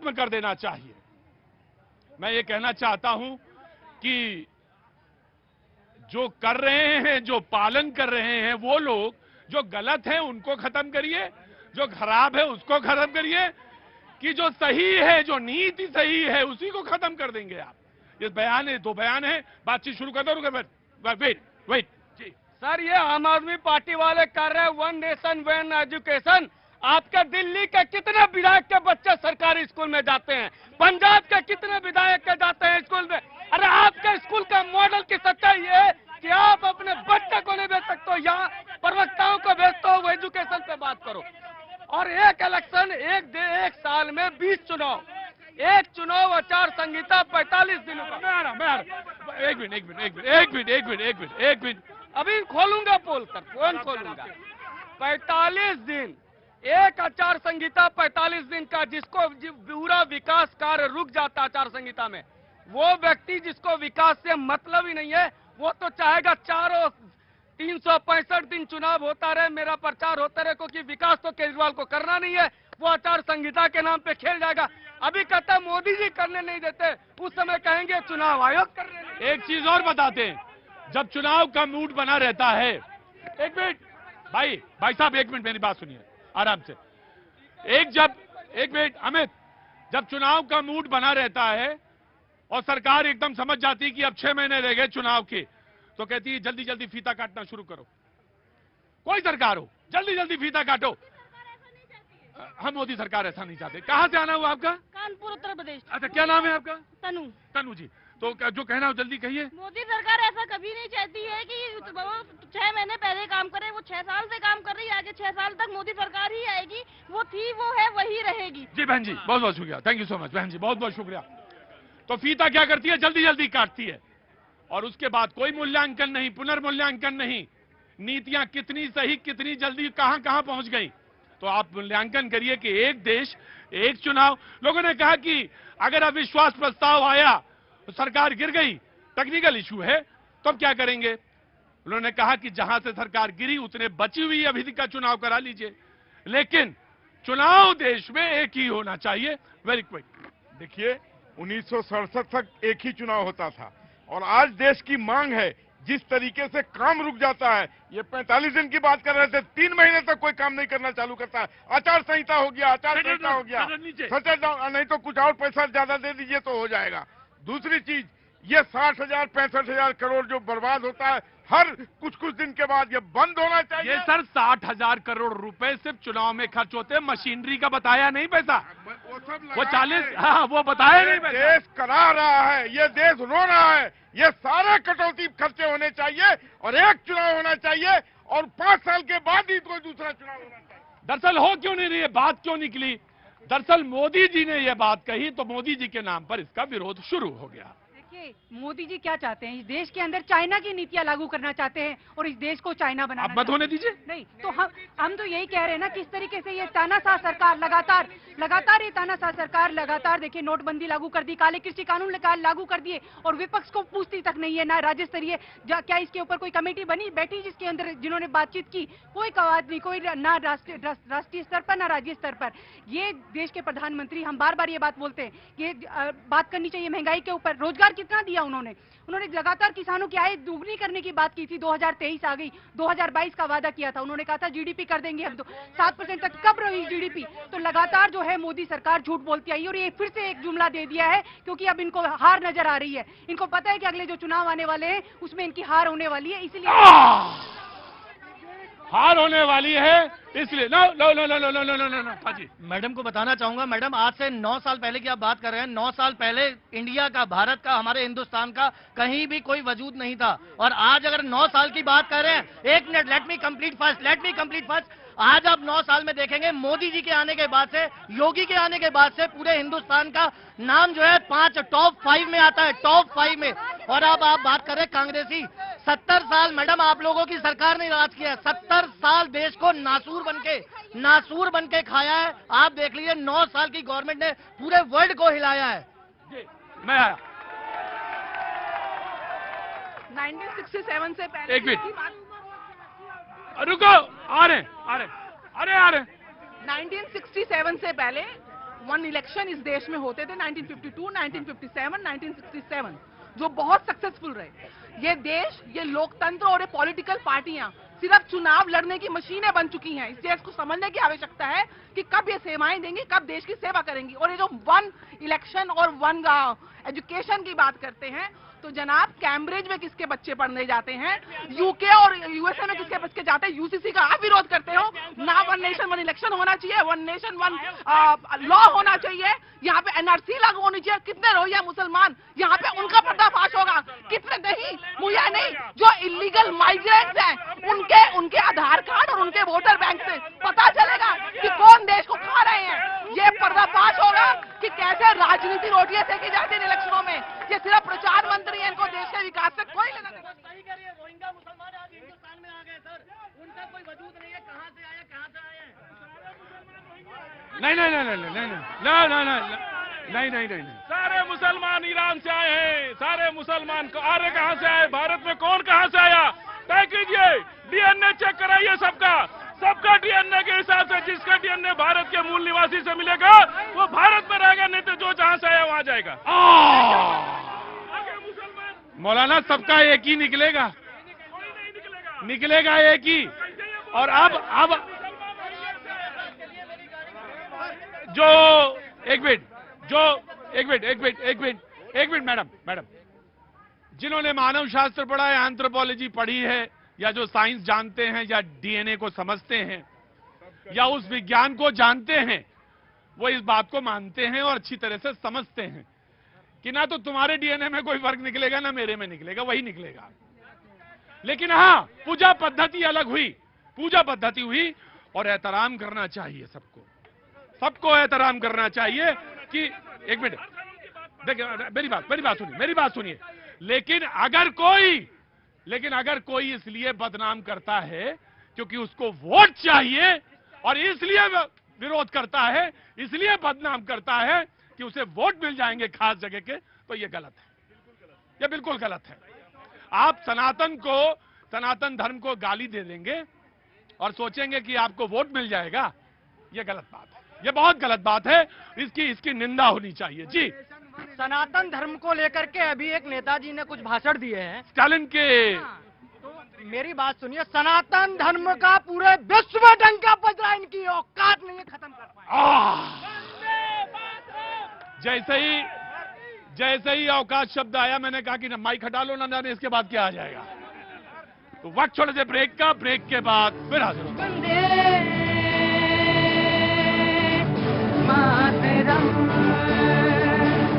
खत्म कर देना चाहिए। मैं ये कहना चाहता हूं कि जो कर रहे हैं, जो पालन कर रहे हैं वो लोग, जो गलत है उनको खत्म करिए, जो खराब है उसको खत्म करिए, कि जो सही है, जो नीति सही है उसी को खत्म कर देंगे आप। ये बयान है, 2 बयान है, बातचीत शुरू कर दो। वेट जी सर, ये आम आदमी पार्टी वाले कर रहे हैं वन नेशन वन एजुकेशन। आपके दिल्ली के कितने विधायक के बच्चे सरकारी स्कूल में जाते हैं? पंजाब के कितने विधायक के जाते हैं स्कूल में? अरे आपके स्कूल का मॉडल की सच्चाई है कि आप अपने बच्चे को नहीं भेज सकते हो, यहाँ प्रवक्ताओं को भेजते हो, वो एजुकेशन पे बात करो। और एक इलेक्शन, एक साल में 20 चुनाव, एक चुनाव आचार संहिता 45 दिनों का। एक मिनट अभी खोलूंगा पोल सर, फोन खोलूंगा। 45 दिन, एक आचार संहिता 45 दिन का, जिसको पूरा विकास कार्य रुक जाता आचार संहिता में, वो व्यक्ति जिसको विकास से मतलब ही नहीं है, वो तो चाहेगा चारों 365 दिन चुनाव होता रहे, मेरा प्रचार होता रहे, क्योंकि विकास तो केजरीवाल को करना नहीं है। वो आचार संहिता के नाम पे खेल जाएगा। अभी कहता है मोदी जी करने नहीं देते, उस समय कहेंगे चुनाव आयोग करने नहीं। एक चीज और बताते हैं, जब चुनाव का मूड बना रहता है, एक मिनट भाई साहब, एक मिनट मेरी बात सुनिए आराम से। एक मिनट अमित, जब चुनाव का मूड बना रहता है और सरकार एकदम समझ जाती है कि अब 6 महीने रह गए चुनाव के, तो कहती है जल्दी जल्दी फीता काटना शुरू करो। कोई सरकार हो, जल्दी जल्दी फीता काटो। हम मोदी सरकार ऐसा नहीं चाहते। कहां से आना हुआ आपका? कानपुर, उत्तर प्रदेश। अच्छा, क्या नाम है आपका? तनु जी। तो जो कहना हो जल्दी कहिए। मोदी सरकार ऐसा कभी नहीं चाहती है कि वो 6 महीने पहले काम करे, वो 6 साल से काम कर रही है, आगे 6 साल तक मोदी सरकार ही आएगी, वो थी, वो है, वही रहेगी। जी बहन जी, बहुत बहुत शुक्रिया, थैंक यू सो मच बहन जी, बहुत बहुत शुक्रिया। तो फीता क्या करती है? जल्दी जल्दी काटती है, और उसके बाद कोई मूल्यांकन नहीं, पुनर्मूल्यांकन नहीं, नीतियां कितनी सही, कितनी जल्दी, कहां कहां पहुंच गई। तो आप मूल्यांकन करिए कि एक देश एक चुनाव। लोगों ने कहा कि अगर अविश्वास प्रस्ताव आया तो सरकार गिर गई, टेक्निकल इशू है, तो अब क्या करेंगे? उन्होंने कहा कि जहां से सरकार गिरी उतने बची हुई अवधि का चुनाव करा लीजिए, लेकिन चुनाव देश में एक ही होना चाहिए। Very quick. देखिए, 1967 तक एक ही चुनाव होता था, और आज देश की मांग है, जिस तरीके से काम रुक जाता है, ये 45 दिन की बात कर रहे थे, 3 महीने तक कोई काम नहीं करना चालू करता है। आचार संहिता हो गया, आचार संहिता हो गया, नहीं तो कुछ और पैसा ज्यादा दे दीजिए तो हो जाएगा। दूसरी चीज, ये 60,000 65,000 करोड़ जो बर्बाद होता है हर कुछ दिन के बाद, ये बंद होना चाहिए। ये सर 60,000 करोड़ रुपए सिर्फ चुनाव में खर्च होते हैं, मशीनरी का बताया नहीं पैसा, वो 40, हाँ वो बताया नहीं पैसा। देश करा रहा है, ये देश रो रहा है, ये सारे कटौती खर्चे होने चाहिए, और एक चुनाव होना चाहिए, और 5 साल के बाद ही कोई दूसरा चुनाव होना चाहिए। दरअसल हो क्यों नहीं रही है, बात क्यों निकली? दरअसल मोदी जी ने यह बात कही तो मोदी जी के नाम पर इसका विरोध शुरू हो गया। देखिए, मोदी जी क्या चाहते हैं? इस देश के अंदर चाइना की नीतियां लागू करना चाहते हैं, और इस देश को चाइना बनाना। आप मत होने दीजिए। नहीं तो हम तो यही कह रहे हैं ना, किस तरीके से ये तानाशाह सरकार लगातार ये तानाशाह सरकार लगातार, देखिए, नोटबंदी लागू कर दी, काले कृषि कानून लागू कर दिए, और विपक्ष को पूछती तक नहीं है, ना राज्य स्तरीय क्या इसके ऊपर कोई कमेटी बैठी जिसके अंदर जिन्होंने बातचीत की? कोई आवाज नहीं, कोई ना राष्ट्रीय स्तर पर ना राज्य स्तर पर। ये देश के प्रधानमंत्री, हम बार बार ये बात बोलते हैं, ये बात करनी चाहिए महंगाई के ऊपर। रोजगार कितना दिया उन्होंने लगातार किसानों की आय दुगनी करने की बात की थी। 2023 आ गई, 2022 का वादा किया था, उन्होंने कहा था जीडीपी कर देंगे हम 7% तक। कब रही जीडीपी? तो लगातार जो है मोदी सरकार झूठ बोलती आई, और ये फिर से एक जुमला दे दिया है, क्योंकि अब इनको हार नजर आ रही है। इनको पता है कि अगले जो चुनाव आने वाले हैं उसमें इनकी हार होने वाली है, इसलिए हार होने वाली है, इसलिए नो। हाजी, मैडम को बताना चाहूंगा, मैडम आज से 9 साल पहले की आप बात कर रहे हैं, 9 साल पहले इंडिया का, भारत का, हमारे हिंदुस्तान का कहीं भी कोई वजूद नहीं था, और आज अगर 9 साल की बात कर रहे हैं, एक minute, let me complete first. आज आप 9 साल में देखेंगे मोदी जी के आने के बाद से, योगी के आने के बाद से, पूरे हिंदुस्तान का नाम जो है टॉप 5 में आता है, टॉप 5 में। और अब आप बात कर रहे हैं कांग्रेसी, 70 साल मैडम आप लोगों की सरकार ने राज किया है, 70 साल देश को नासूर बन के खाया है। आप देख लीजिए, 9 साल की गवर्नमेंट ने पूरे वर्ल्ड को हिलाया है। मैं आया 1967 से पहले। एक मिनट रुको, आ रहे। 1967 से पहले वन इलेक्शन इस देश में होते थे 1952, 1957, 1967, जो बहुत सक्सेसफुल रहे। ये देश, ये लोकतंत्र और ये पॉलिटिकल पार्टियां सिर्फ चुनाव लड़ने की मशीनें बन चुकी हैं। इस देश को समझने की आवश्यकता है कि कब ये सेवाएं देंगी, कब देश की सेवा करेंगी। और ये जो वन इलेक्शन और वन एजुकेशन की बात करते हैं, तो जनाब कैम्ब्रिज में किसके बच्चे पढ़ने जाते हैं, यूके और यूएसए में किसके बच्चे जाते हैं, यूसीसी का आप विरोध करते हो ना। वन नेशन वन इलेक्शन होना चाहिए, वन नेशन वन लॉ होना चाहिए, यहाँ पे एनआरसी लागू होनी चाहिए। कितने रोहिंग्या मुसलमान यहाँ पे उनका पर्दाफाश होगा, कितने नहीं, मुझे नहीं, जो इलीगल माइग्रेंट्स हैं उनके आधार कार्ड और उनके वोटर बैंक से पता चलेगा कि कौन देश को खा रहे हैं। ये पर्दाफाश होगा कि कैसे राजनीति रोटियां सेकी जाती है इलेक्शनों में। ये सिर्फ प्रचार मंत्री है, इनको देश के विकास से कोई लेना देना। सही कह रही है, रोहिंग्या मुसलमान आज हिंदुस्तान में आ गए सर, उनका कोई वजूद नहीं है, कहां से आए, कहां से आए हैं? नहीं नहीं नहीं नहीं नहीं नहीं नहीं नहीं, सारे मुसलमान ईरान से आए हैं, सारे मुसलमान आर्य कहां से आए, भारत में कौन कहां से आया, तय कीजिए, डीएनए चेक कराइए सबका डीएनए के हिसाब से। जिसका डीएनए भारत के मूल निवासी से मिलेगा वो भारत में रहेगा, नहीं तो जो जहां से आया वहां जाएगा। मौलाना सबका एक ही निकलेगा, निकलेगा एक ही। और अब जो एक मिनट मैडम, जिन्होंने मानव शास्त्र पढ़ा है, एंथ्रोपोलॉजी पढ़ी है, या जो साइंस जानते हैं, या डीएनए को समझते हैं, या उस विज्ञान को जानते हैं, वो इस बात को मानते हैं और अच्छी तरह से समझते हैं कि ना तो तुम्हारे डीएनए में कोई फर्क निकलेगा ना मेरे में निकलेगा, वही निकलेगा। लेकिन हाँ, पूजा पद्धति अलग हुई, पूजा पद्धति हुई, और एहतराम करना चाहिए सबको एहतराम करना चाहिए कि एक मिनट देखिए, मेरी बात सुनिए। लेकिन अगर कोई इसलिए बदनाम करता है क्योंकि उसको वोट चाहिए और इसलिए विरोध करता है, इसलिए बदनाम करता है कि उसे वोट मिल जाएंगे खास जगह के, तो ये गलत है, ये बिल्कुल गलत है। आप सनातन धर्म को गाली दे देंगे और सोचेंगे कि आपको वोट मिल जाएगा, ये गलत बात है, ये बहुत गलत बात है। इसकी निंदा होनी चाहिए। जी, सनातन धर्म को लेकर के अभी एक नेताजी ने कुछ भाषण दिए हैं स्टालिन के। तो मेरी बात सुनिए, सनातन धर्म का पूरे विश्व में डंका बज रहा है, इनकी औकात नहीं है खत्म कर पाए। जैसे ही औकात शब्द आया, मैंने कहा कि ना माइक हटा लो, ना जाने इसके बाद क्या आ जाएगा। तो वक्त छोड़े थे ब्रेक का, ब्रेक के बाद फिर हाजिर होगा।